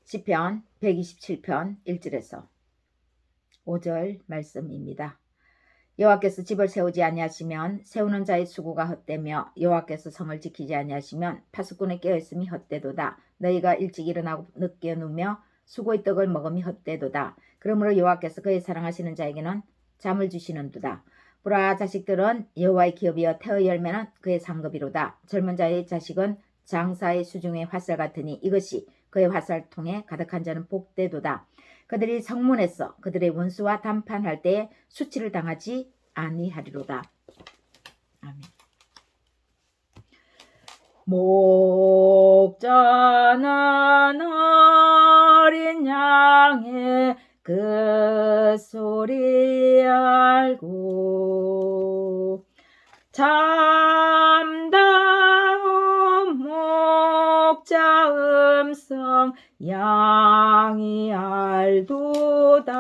시편 127편 1절에서 5절 말씀입니다. 여호와께서 집을 세우지 아니하시면 세우는 자의 수고가 헛되며 여호와께서 성을 지키지 아니하시면 파수꾼의 깨어있음이 헛되도다. 너희가 일찍 일어나고 늦게 누며 수고의 떡을 먹음이 헛되도다. 그러므로 여호와께서 그의 사랑하시는 자에게는 잠을 주시는도다. 보라, 자식들은 여호와의 기업이여 태의 열매는 그의 상급이로다. 젊은 자의 자식은 장사의 수중의 화살 같으니 이것이 그의 화살통에 가득한 자는 복되도다. 그들이 성문에서 그들의 원수와 담판할 때에 수치를 당하지 아니하리로다. 아멘. 목자는 어린 양의 그 소리 알고 참다운 목자 음성 양이 알도다.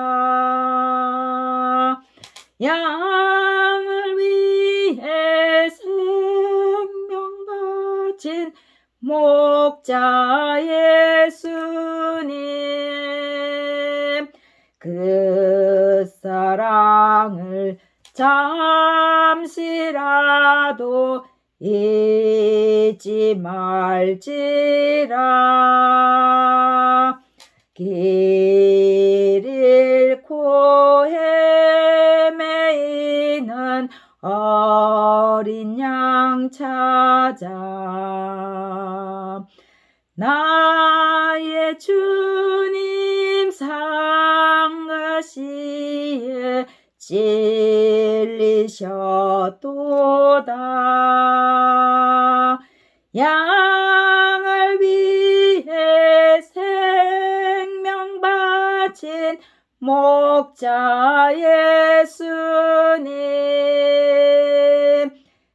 양을 위해 생명 바친 목자 예수님, 그 사랑을 잠시라도 잊지 말지라. 길 잃고 헤매이는 어린 양 찾아 나의 주님 상가시에 찔리셨도다. 양을 위해 생명 바친 목자 예수님,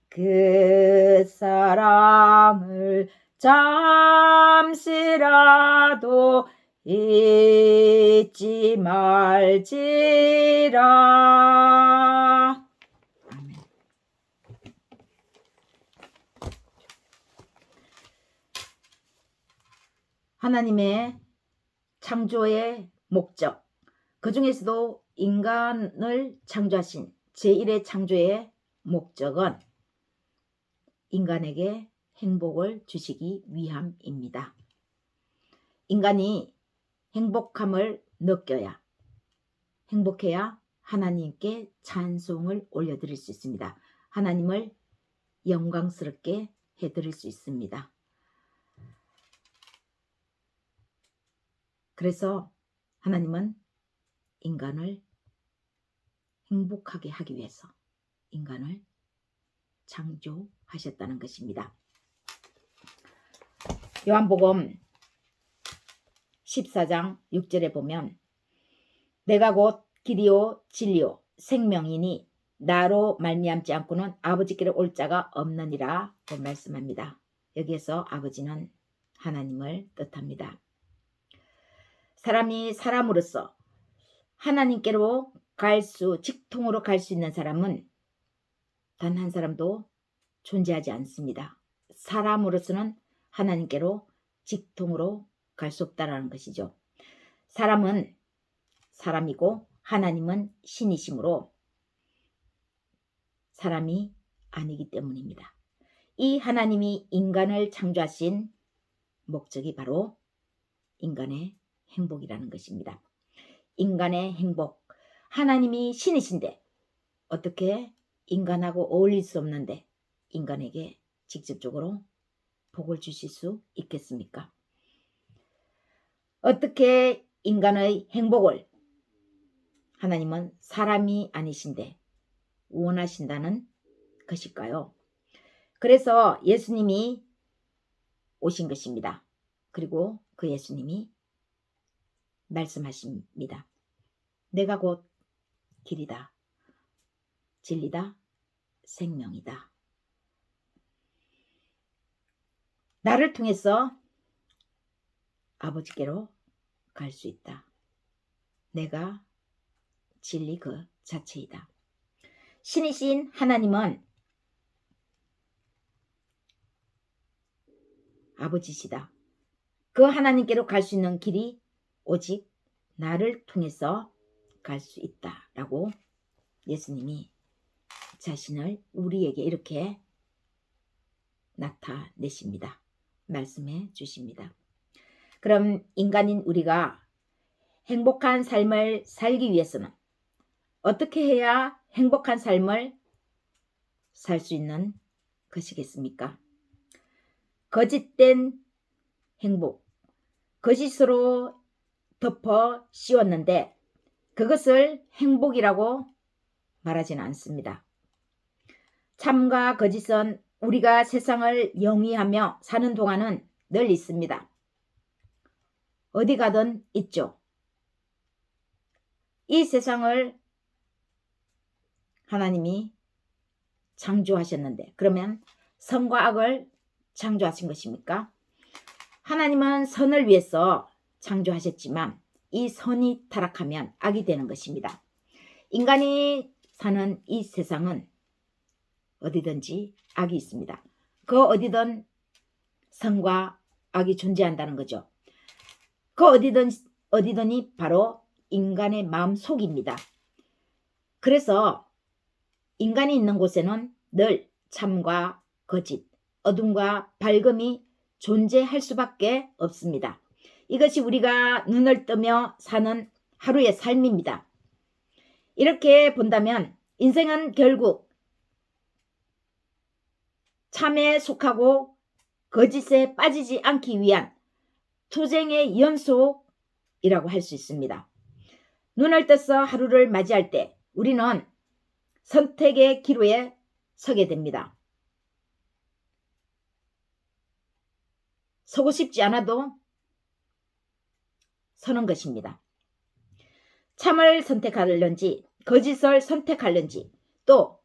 그 사랑을 잠시라도 잊지 말지라. 아멘. 하나님의 창조의 목적, 그 중에서도 인간을 창조하신 제1의 창조의 목적은 인간에게 행복을 주시기 위함입니다. 인간이 행복함을 느껴야, 행복해야 하나님께 찬송을 올려드릴 수 있습니다. 하나님을 영광스럽게 해드릴 수 있습니다. 그래서 하나님은 인간을 행복하게 하기 위해서 인간을 창조하셨다는 것입니다. 요한복음 14장 6절에 보면 내가 곧 길이요 진리요 생명이니 나로 말미암지 않고는 아버지께로 올 자가 없느니라 고 말씀합니다. 여기에서 아버지는 하나님을 뜻합니다. 사람이 사람으로서 하나님께로 직통으로 갈 수 있는 사람은 단 한 사람도 존재하지 않습니다. 사람으로서는 하나님께로 직통으로 갈 수 없다는 것이죠. 사람은 사람이고 하나님은 신이시므로 사람이 아니기 때문입니다. 이 하나님이 인간을 창조하신 목적이 바로 인간의 행복이라는 것입니다. 인간의 행복, 하나님이 신이신데 어떻게 인간하고 어울릴 수 없는데 인간에게 직접적으로 복을 주실 수 있겠습니까? 어떻게 인간의 행복을 하나님은 사람이 아니신데 원하신다는 것일까요? 그래서 예수님이 오신 것입니다. 그리고 그 예수님이 말씀하십니다. 내가 곧 길이다, 진리다, 생명이다. 나를 통해서 아버지께로 갈 수 있다. 내가 진리 그 자체이다. 신이신 하나님은 아버지시다. 그 하나님께로 갈 수 있는 길이 오직 나를 통해서 갈 수 있다라고 예수님이 자신을 우리에게 이렇게 나타내십니다. 말씀해 주십니다. 그럼 인간인 우리가 행복한 삶을 살기 위해서는 어떻게 해야 행복한 삶을 살 수 있는 것이겠습니까? 거짓된 행복, 거짓으로 덮어 씌웠는데 그것을 행복이라고 말하지는 않습니다. 참과 거짓은 우리가 세상을 영위하며 사는 동안은 늘 있습니다. 어디 가든 있죠. 이 세상을 하나님이 창조하셨는데 그러면 선과 악을 창조하신 것입니까? 하나님은 선을 위해서 창조하셨지만 이 선이 타락하면 악이 되는 것입니다. 인간이 사는 이 세상은 어디든지 악이 있습니다. 그 어디든 선과 악이 존재한다는 거죠. 그 어디든이 바로 인간의 마음속입니다. 그래서 인간이 있는 곳에는 늘 참과 거짓, 어둠과 밝음이 존재할 수밖에 없습니다. 이것이 우리가 눈을 뜨며 사는 하루의 삶입니다. 이렇게 본다면 인생은 결국 참에 속하고 거짓에 빠지지 않기 위한 투쟁의 연속이라고 할 수 있습니다. 눈을 떠서 하루를 맞이할 때 우리는 선택의 기로에 서게 됩니다. 서고 싶지 않아도 서는 것입니다. 참을 선택할는지 거짓을 선택할는지 또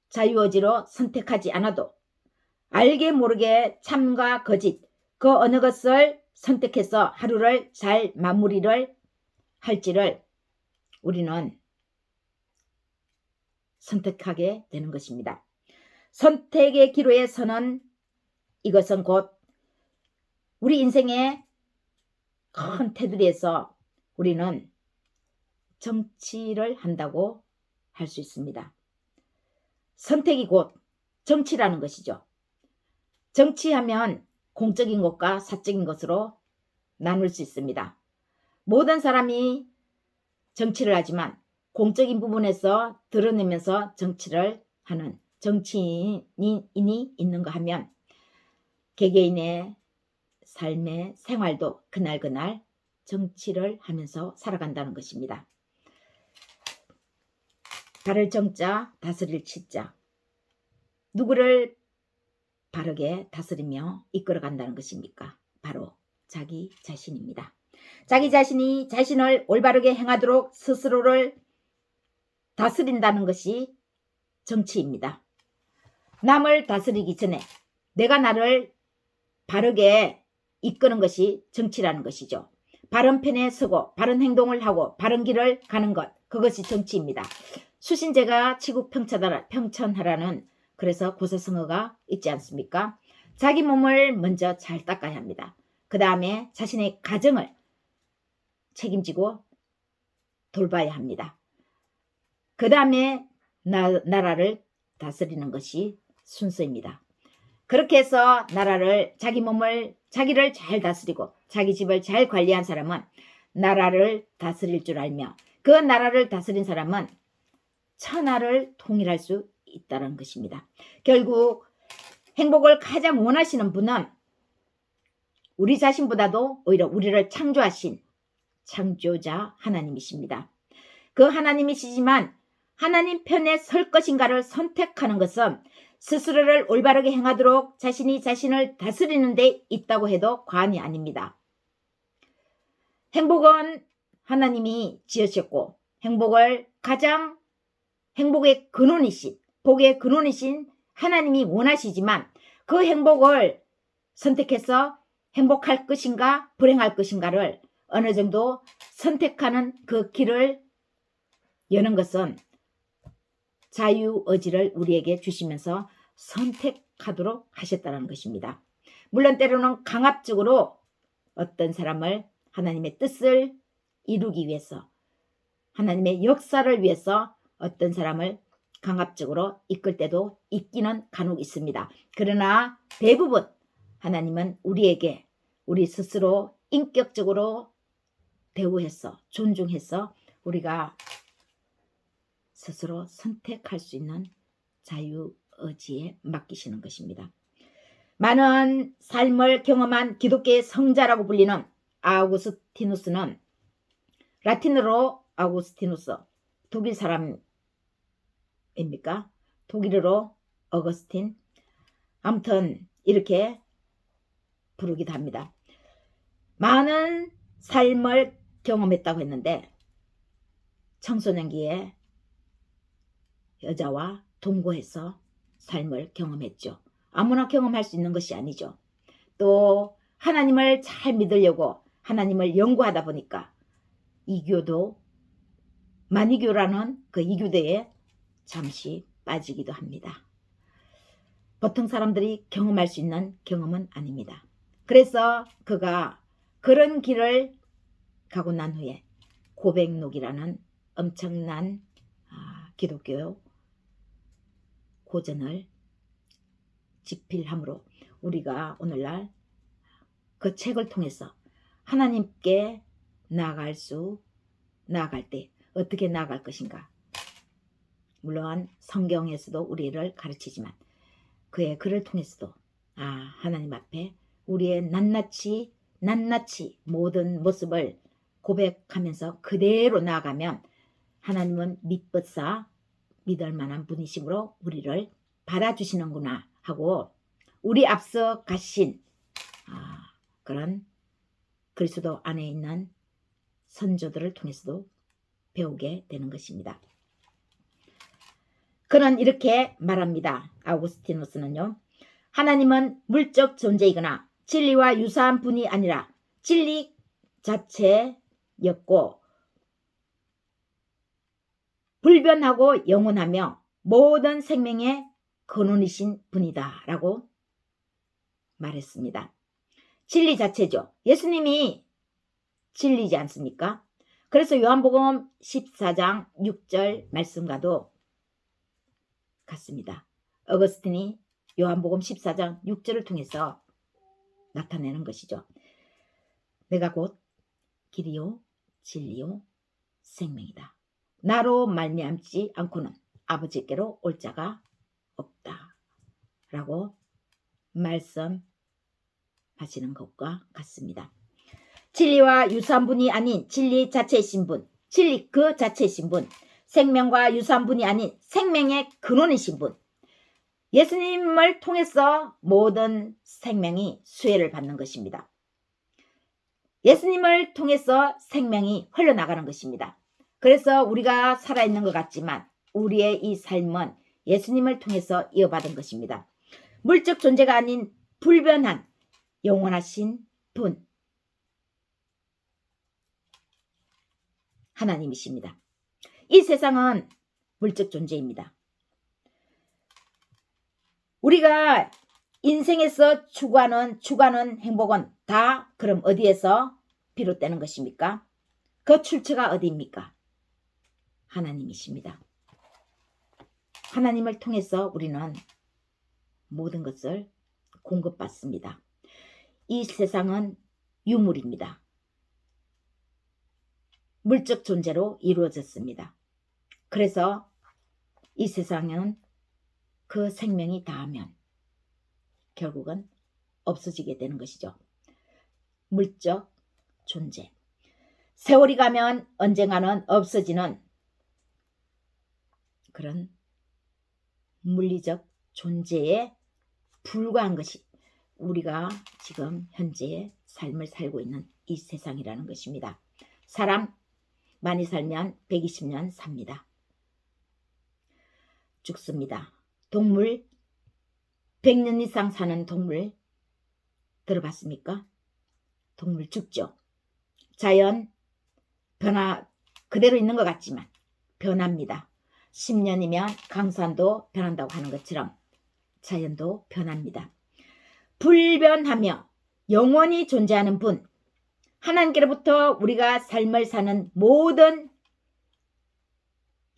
자유의지로 선택하지 않아도 알게 모르게 참과 거짓 그 어느 것을 선택해서 하루를 잘 마무리를 할지를 우리는 선택하게 되는 것입니다. 선택의 기로에 서는 이것은 곧 우리 인생의 큰 테두리에서 우리는 정치를 한다고 할 수 있습니다. 선택이 곧 정치라는 것이죠. 정치하면 공적인 것과 사적인 것으로 나눌 수 있습니다. 모든 사람이 정치를 하지만 공적인 부분에서 드러내면서 정치를 하는 정치인이 있는가 하면 개개인의 삶의 생활도 그날그날 정치를 하면서 살아간다는 것입니다. 바를 정자, 다스릴 치자. 누구를 바르게 다스리며 이끌어간다는 것입니까? 바로 자기 자신입니다. 자기 자신이 자신을 올바르게 행하도록 스스로를 다스린다는 것이 정치입니다. 남을 다스리기 전에 내가 나를 바르게 이끄는 것이 정치라는 것이죠. 바른 편에 서고 바른 행동을 하고 바른 길을 가는 것, 그것이 정치입니다. 수신제가 치국 평천하라는 그래서 고사성어가 있지 않습니까? 자기 몸을 먼저 잘 닦아야 합니다. 그 다음에 자신의 가정을 책임지고 돌봐야 합니다. 그 다음에 나라를 다스리는 것이 순서입니다. 그렇게 해서 나라를 자기 몸을 자기를 잘 다스리고 자기 집을 잘 관리한 사람은 나라를 다스릴 줄 알며 그 나라를 다스린 사람은 천하를 통일할 수 있다는 것입니다. 결국 행복을 가장 원하시는 분은 우리 자신보다도 오히려 우리를 창조하신 창조자 하나님이십니다. 그 하나님이시지만 하나님 편에 설 것인가를 선택하는 것은 스스로를 올바르게 행하도록 자신이 자신을 다스리는 데 있다고 해도 과언이 아닙니다. 행복은 하나님이 지으셨고 행복을 가장 행복의 근원이신 복의 근원이신 하나님이 원하시지만 그 행복을 선택해서 행복할 것인가 불행할 것인가를 어느 정도 선택하는 그 길을 여는 것은 자유의지를 우리에게 주시면서 선택하도록 하셨다는 것입니다. 물론 때로는 강압적으로 어떤 사람을 하나님의 뜻을 이루기 위해서, 하나님의 역사를 위해서 어떤 사람을 강압적으로 이끌 때도 있기는 간혹 있습니다. 그러나 대부분 하나님은 우리에게 우리 스스로 인격적으로 대우해서 존중해서 우리가 스스로 선택할 수 있는 자유의지에 맡기시는 것입니다. 많은 삶을 경험한 기독교의 성자라고 불리는 아우구스티누스는 라틴어로 아우구스티누스, 독일 사람입니까? 독일어로 어거스틴, 아무튼 이렇게 부르기도 합니다. 많은 삶을 경험했다고 했는데 청소년기에 여자와 동거해서 삶을 경험했죠. 아무나 경험할 수 있는 것이 아니죠. 또 하나님을 잘 믿으려고 하나님을 연구하다 보니까 이교도 만이교라는 그 이교대에 잠시 빠지기도 합니다. 보통 사람들이 경험할 수 있는 경험은 아닙니다. 그래서 그가 그런 길을 가고 난 후에 고백록이라는 엄청난 기독교 고전을 집필함으로 우리가 오늘날 그 책을 통해서 하나님께 나아갈 때 어떻게 나아갈 것인가. 물론 성경에서도 우리를 가르치지만 그의 글을 통해서도 하나님 앞에 우리의 낱낱이 모든 모습을 고백하면서 그대로 나아가면 하나님은 믿버사 믿을 만한 분이심으로 우리를 받아주시는구나 하고 우리 앞서 가신 그런 그리스도 안에 있는 선조들을 통해서도 배우게 되는 것입니다. 그는 이렇게 말합니다. 아우구스티누스는요. 하나님은 물적 존재이거나 진리와 유사한 분이 아니라 진리 자체였고 불변하고 영원하며 모든 생명의 근원이신 분이다 라고 말했습니다. 진리 자체죠. 예수님이 진리지 않습니까? 그래서 요한복음 14장 6절 말씀과도 같습니다. 어거스틴이 요한복음 14장 6절을 통해서 나타내는 것이죠. 내가 곧 길이요 진리요 생명이다. 나로 말미암지 않고는 아버지께로 올 자가 없다 라고 말씀하시는 것과 같습니다. 진리와 유사한 분이 아닌 진리 자체이신 분, 진리 그 자체이신 분, 생명과 유사한 분이 아닌 생명의 근원이신 분, 예수님을 통해서 모든 생명이 수혜를 받는 것입니다. 예수님을 통해서 생명이 흘러나가는 것입니다. 그래서 우리가 살아있는 것 같지만 우리의 이 삶은 예수님을 통해서 이어받은 것입니다. 물적 존재가 아닌 불변한 영원하신 분 하나님이십니다. 이 세상은 물적 존재입니다. 우리가 인생에서 추구하는 행복은 다 그럼 어디에서 비롯되는 것입니까? 그 출처가 어디입니까? 하나님이십니다. 하나님을 통해서 우리는 모든 것을 공급받습니다. 이 세상은 유물입니다. 물적 존재로 이루어졌습니다. 그래서 이 세상은 그 생명이 다하면 결국은 없어지게 되는 것이죠. 물적 존재. 세월이 가면 언젠가는 없어지는 그런 물리적 존재에 불과한 것이 우리가 지금 현재의 삶을 살고 있는 이 세상이라는 것입니다. 사람 많이 살면 120년 삽니다. 죽습니다. 동물 100년 이상 사는 동물 들어봤습니까? 동물 죽죠. 자연 변화 그대로 있는 것 같지만 변합니다. 10년이면 강산도 변한다고 하는 것처럼 자연도 변합니다. 불변하며 영원히 존재하는 분 하나님께로부터 우리가 삶을 사는 모든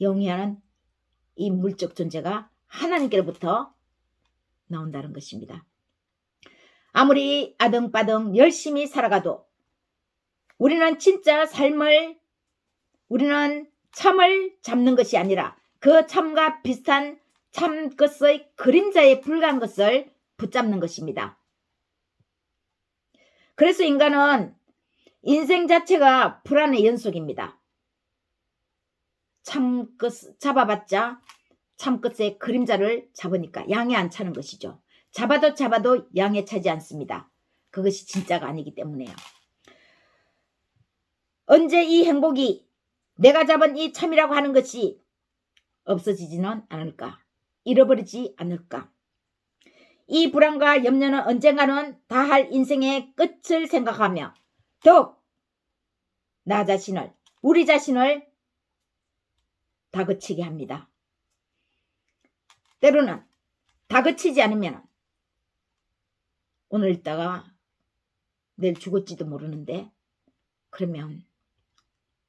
영위하는 이 물적 존재가 하나님께로부터 나온다는 것입니다. 아무리 아등바등 열심히 살아가도 우리는 진짜 삶을, 우리는 참을 잡는 것이 아니라 그 참과 비슷한 참 것의 그림자에 불과한 것을 붙잡는 것입니다. 그래서 인간은 인생 자체가 불안의 연속입니다. 참끝 잡아봤자 참끝의 그림자를 잡으니까 양에 안 차는 것이죠. 잡아도 양에 차지 않습니다. 그것이 진짜가 아니기 때문에요. 언제 이 행복이 내가 잡은 이 참이라고 하는 것이 없어지지는 않을까? 잃어버리지 않을까? 이 불안과 염려는 언젠가는 다할 인생의 끝을 생각하며 더욱 나 자신을, 우리 자신을 다그치게 합니다. 때로는 다그치지 않으면 오늘 있다가 내일 죽을지도 모르는데, 그러면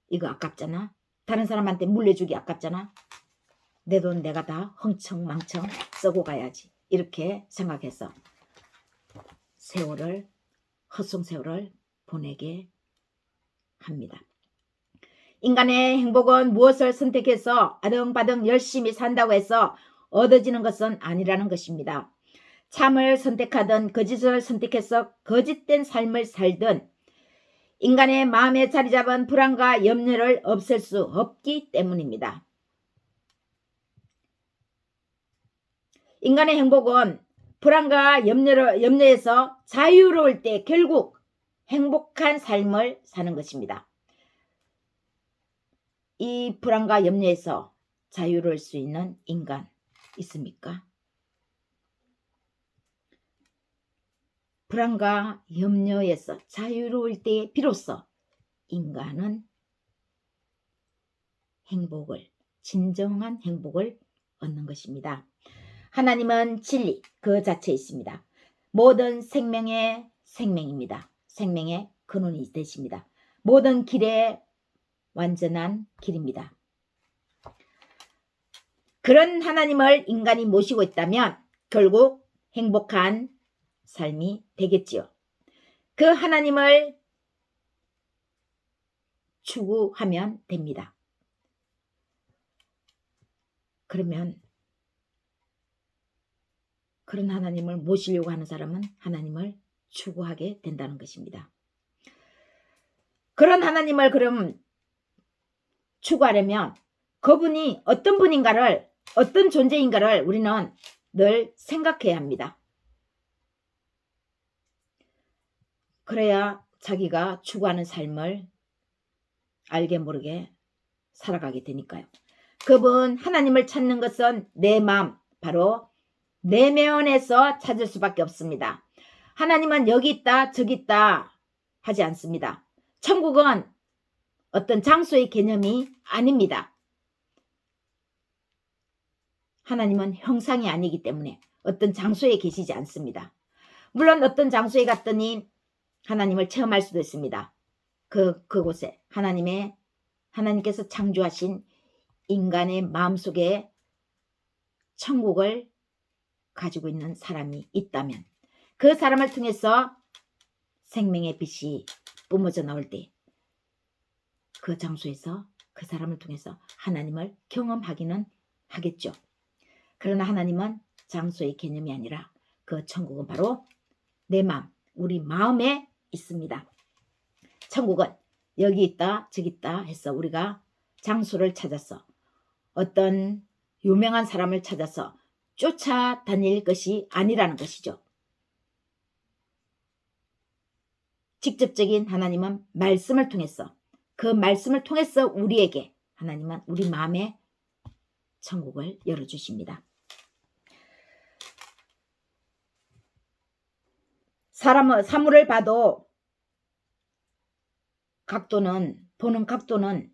이거 아깝잖아. 다른 사람한테 물려주기 아깝잖아. 내 돈 내가 다 흥청망청 쓰고 가야지. 이렇게 생각해서 세월을, 헛송 세월을 보내게 합니다. 인간의 행복은 무엇을 선택해서 아등바등 열심히 산다고 해서 얻어지는 것은 아니라는 것입니다. 참을 선택하든 거짓을 선택해서 거짓된 삶을 살든 인간의 마음에 자리 잡은 불안과 염려를 없앨 수 없기 때문입니다. 인간의 행복은 불안과 염려에서 자유로울 때 결국 행복한 삶을 사는 것입니다. 이 불안과 염려에서 자유로울 수 있는 인간 있습니까? 불안과 염려에서 자유로울 때에 비로소 인간은 행복을, 진정한 행복을 얻는 것입니다. 하나님은 진리 그 자체에 있습니다. 모든 생명의 생명입니다. 생명의 근원이 되십니다. 모든 길의 완전한 길입니다. 그런 하나님을 인간이 모시고 있다면 결국 행복한 삶이 되겠지요. 그 하나님을 추구하면 됩니다. 그러면 그런 하나님을 모시려고 하는 사람은 하나님을 추구하게 된다는 것입니다. 그런 하나님을 그럼 추구하려면 그분이 어떤 분인가를, 어떤 존재인가를 우리는 늘 생각해야 합니다. 그래야 자기가 추구하는 삶을 알게 모르게 살아가게 되니까요. 그분 하나님을 찾는 것은 내 마음, 바로 내면에서 찾을 수밖에 없습니다. 하나님은 여기 있다 저기 있다 하지 않습니다. 천국은 어떤 장소의 개념이 아닙니다. 하나님은 형상이 아니기 때문에 어떤 장소에 계시지 않습니다. 물론 어떤 장소에 갔더니 하나님을 체험할 수도 있습니다. 그곳에 하나님께서 창조하신 인간의 마음속에 천국을 가지고 있는 사람이 있다면 그 사람을 통해서 생명의 빛이 뿜어져 나올 때 그 장소에서 그 사람을 통해서 하나님을 경험하기는 하겠죠. 그러나 하나님은 장소의 개념이 아니라 그 천국은 바로 내 마음, 우리 마음에 있습니다. 천국은 여기 있다 저기 있다 해서 우리가 장소를 찾아서 어떤 유명한 사람을 찾아서 쫓아다닐 것이 아니라는 것이죠. 직접적인 하나님은 말씀을 통해서, 그 말씀을 통해서 우리에게 하나님은 우리 마음에 천국을 열어주십니다. 사물을 봐도 보는 각도는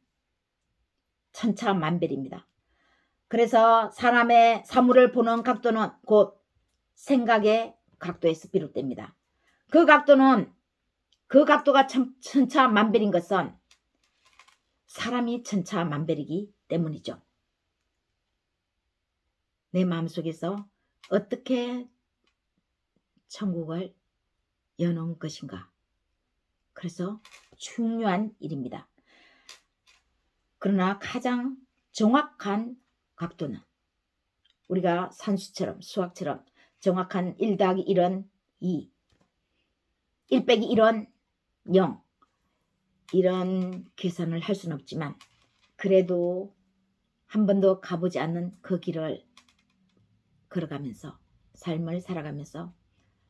천차만별입니다. 그래서 사람의 사물을 보는 각도는 곧 생각의 각도에서 비롯됩니다. 그 각도는 그 각도가 천차만별인 것은 사람이 천차만별이기 때문이죠. 내 마음속에서 어떻게 천국을 여놓은 것인가. 그래서 중요한 일입니다. 그러나 가장 정확한 각도는 우리가 산수처럼 수학처럼 정확한 1 더하기 1은 2, 1 빼기 1은 0 이런 계산을 할 수는 없지만 그래도 한 번도 가보지 않는 그 길을 걸어가면서 삶을 살아가면서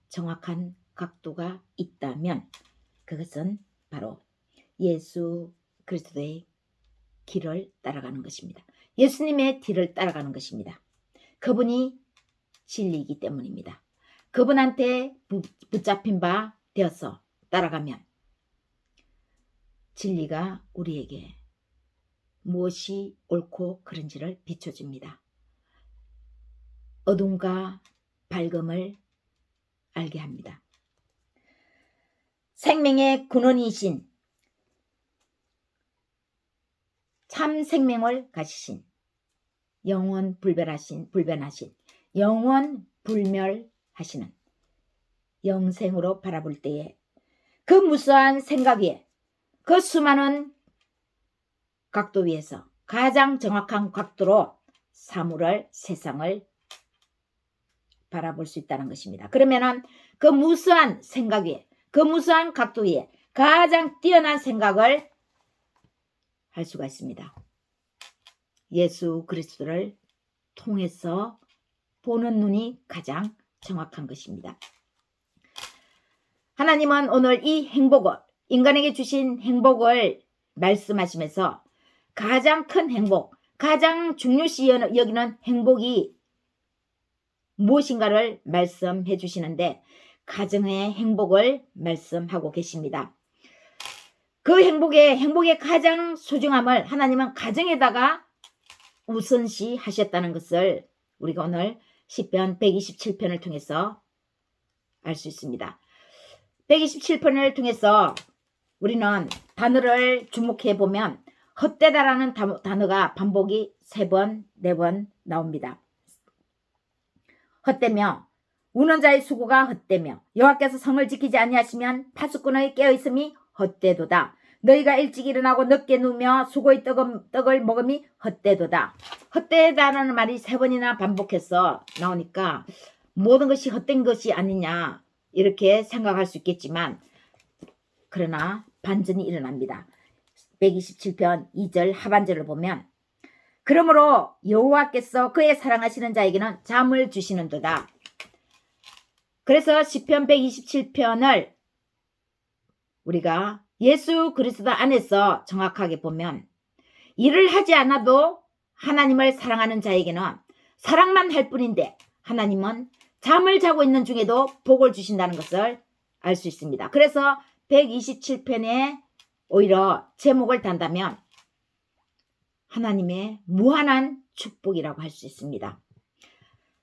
정확한 각도가 있다면 그것은 바로 예수 그리스도의 길을 따라가는 것입니다. 예수님의 길을 따라가는 것입니다. 그분이 진리이기 때문입니다. 그분한테 붙잡힌 바 되어서 따라가면 진리가 우리에게 무엇이 옳고 그른지를 비춰줍니다. 어둠과 밝음을 알게 합니다. 생명의 근원이신 참 생명을 가지신 영원 불변하신 영원 불멸하시는 영생으로 바라볼 때에 그 무수한 생각 위에 그 수많은 각도 위에서 가장 정확한 각도로 사물을 세상을 바라볼 수 있다는 것입니다. 그러면은 그 무수한 생각 위에 그 무수한 각도 위에 가장 뛰어난 생각을 할 수가 있습니다. 예수 그리스도를 통해서 보는 눈이 가장 정확한 것입니다. 하나님은 오늘 이 행복을 인간에게 주신 행복을 말씀하시면서 가장 큰 행복, 가장 중요시 여기는 행복이 무엇인가를 말씀해 주시는데 가정의 행복을 말씀하고 계십니다. 그 행복의 가장 소중함을 하나님은 가정에다가 우선시 하셨다는 것을 우리가 오늘 시편 127편을 통해서 알 수 있습니다. 127편을 통해서 우리는 단어를 주목해 보면 헛되다라는 단어가 반복이 3번, 4번 나옵니다. 헛되며 우는 자의 수고가 헛되며 여호와께서 성을 지키지 아니하시면 파수꾼의 깨어있음이 헛되도다. 너희가 일찍 일어나고 늦게 누우며 수고의 떡을 먹음이 헛되도다. 헛되다라는 말이 3번이나 반복해서 나오니까 모든 것이 헛된 것이 아니냐 이렇게 생각할 수 있겠지만 그러나 반전이 일어납니다. 127편 2절 하반절을 보면 그러므로 여호와께서 그의 사랑하시는 자에게는 잠을 주시는도다. 그래서 시편 127편을 우리가 예수 그리스도 안에서 정확하게 보면 일을 하지 않아도 하나님을 사랑하는 자에게는 사랑만 할 뿐인데 하나님은 잠을 자고 있는 중에도 복을 주신다는 것을 알 수 있습니다. 그래서 127편에 오히려 제목을 단다면 하나님의 무한한 축복이라고 할 수 있습니다.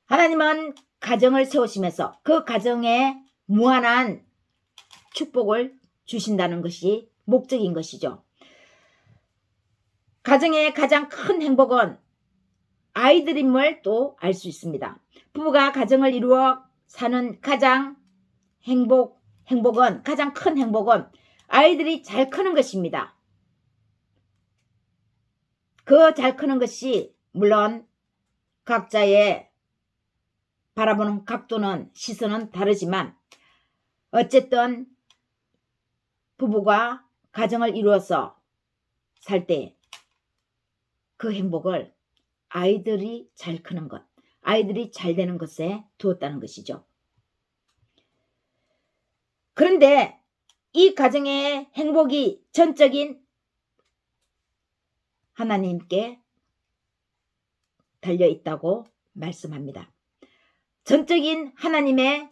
하나님은 가정을 세우시면서 그 가정에 무한한 축복을 주신다는 것이 목적인 것이죠. 가정의 가장 큰 행복은 아이들임을 또 알 수 있습니다. 부부가 가정을 이루어 사는 가장 행복은 가장 큰 행복은 아이들이 잘 크는 것입니다. 그 잘 크는 것이 물론 각자의 바라보는 각도는 시선은 다르지만 어쨌든 부부가 가정을 이루어서 살 때 그 행복을 아이들이 잘 크는 것, 아이들이 잘 되는 것에 두었다는 것이죠. 그런데 이 가정의 행복이 전적인 하나님께 달려있다고 말씀합니다. 전적인 하나님의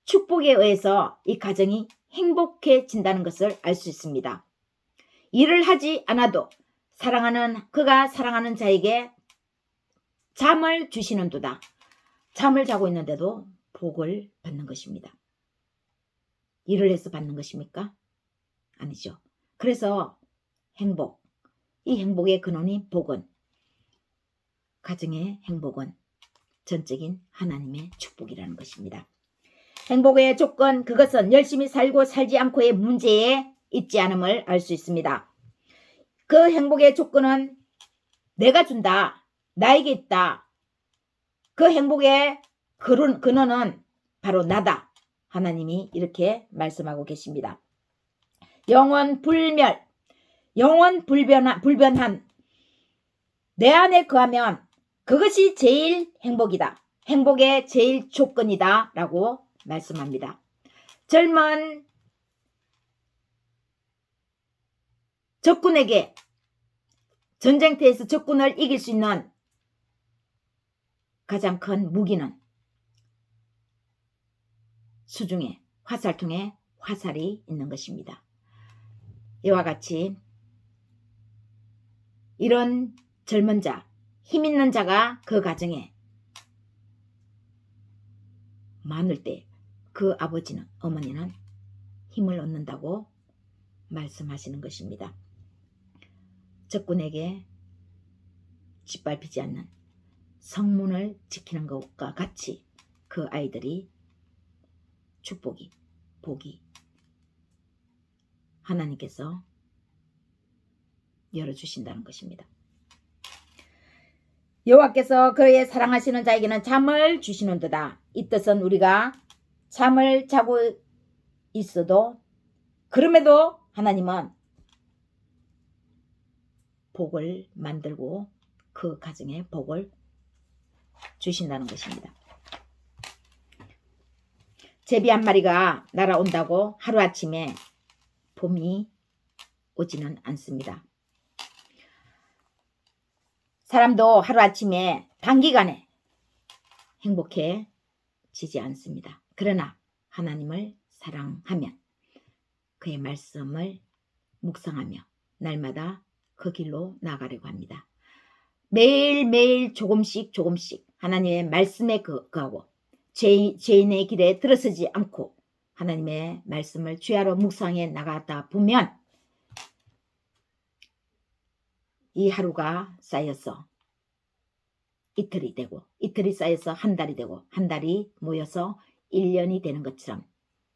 축복에 의해서 이 가정이 행복해진다는 것을 알 수 있습니다. 일을 하지 않아도 그가 사랑하는 자에게 잠을 주시는도다. 잠을 자고 있는데도 복을 받는 것입니다. 일을 해서 받는 것입니까? 아니죠. 그래서 행복, 이 행복의 근원이 복은, 가정의 행복은 전적인 하나님의 축복이라는 것입니다. 행복의 조건, 그것은 열심히 살고 살지 않고의 문제에 있지 않음을 알 수 있습니다. 그 행복의 조건은 내가 준다, 나에게 있다. 그 행복의 근원은 바로 나다. 하나님이 이렇게 말씀하고 계십니다. 영원 불변한 내 안에 거하면 그것이 제일 행복이다. 행복의 제일 조건이다 라고 말씀합니다. 젊은 적군에게 전쟁터에서 적군을 이길 수 있는 가장 큰 무기는 수중에 화살통에 화살이 있는 것입니다. 이와 같이 이런 젊은 자, 힘 있는 자가 그 가정에 많을 때 그 아버지는, 어머니는 힘을 얻는다고 말씀하시는 것입니다. 적군에게 짓밟히지 않는 성문을 지키는 것과 같이 그 아이들이 축복이, 복이 하나님께서 열어주신다는 것입니다. 여호와께서 그의 사랑하시는 자에게는 잠을 주시는도다. 이 뜻은 우리가 잠을 자고 있어도 그럼에도 하나님은 복을 만들고 그 가정에 복을 주신다는 것입니다. 제비 한 마리가 날아온다고 하루아침에 봄이 오지는 않습니다. 사람도 하루아침에 단기간에 행복해지지 않습니다. 그러나 하나님을 사랑하면 그의 말씀을 묵상하며 날마다 그 길로 나아가려고 합니다. 매일매일 조금씩 하나님의 말씀에 거하고 죄인의 길에 들어서지 않고 하나님의 말씀을 주야로 묵상해 나가다 보면 이 하루가 쌓여서 이틀이 되고, 이틀이 쌓여서 한 달이 되고, 한 달이 모여서 1년이 되는 것처럼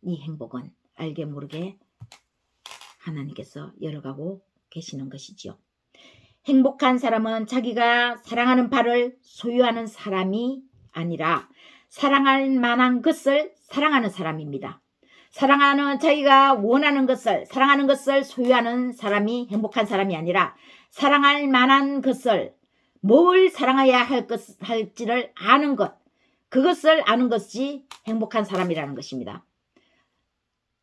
이 행복은 알게 모르게 하나님께서 열어가고 계시는 것이지요. 행복한 사람은 자기가 사랑하는 바를 소유하는 사람이 아니라 사랑할 만한 것을 사랑하는 사람입니다. 자기가 원하는 것을, 사랑하는 것을 소유하는 사람이 행복한 사람이 아니라 사랑할 만한 것을, 뭘 사랑해야 할지를 아는 것, 그것을 아는 것이 행복한 사람이라는 것입니다.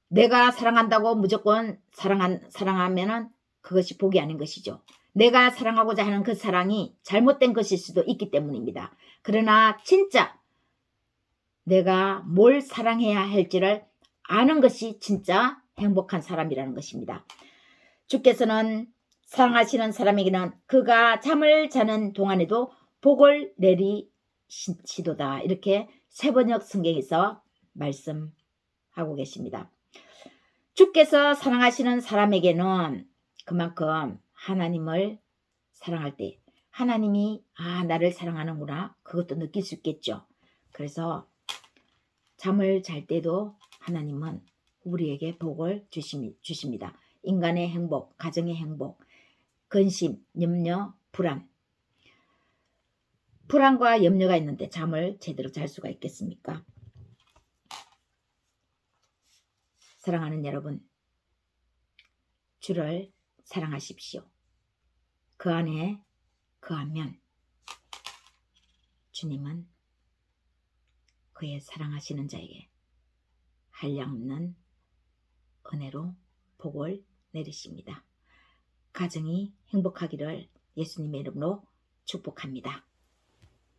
내가 사랑한다고 무조건 사랑하면은 그것이 복이 아닌 것이죠. 내가 사랑하고자 하는 그 사랑이 잘못된 것일 수도 있기 때문입니다. 그러나 진짜 내가 뭘 사랑해야 할지를 아는 것이 진짜 행복한 사람이라는 것입니다. 주께서는 사랑하시는 사람에게는 그가 잠을 자는 동안에도 복을 내리시도다. 이렇게 세번역 성경에서 말씀하고 계십니다. 주께서 사랑하시는 사람에게는 그만큼 하나님을 사랑할 때 하나님이 나를 사랑하는구나, 그것도 느낄 수 있겠죠. 그래서 잠을 잘 때도 하나님은 우리에게 복을 주십니다. 인간의 행복, 가정의 행복, 근심, 염려, 불안과 염려가 있는데 잠을 제대로 잘 수가 있겠습니까? 사랑하는 여러분, 주를 사랑하십시오. 그 안에 거하면 주님은 그의 사랑하시는 자에게 한량없는 은혜로 복을 내리십니다. 가정이 행복하기를 예수님의 이름으로 축복합니다.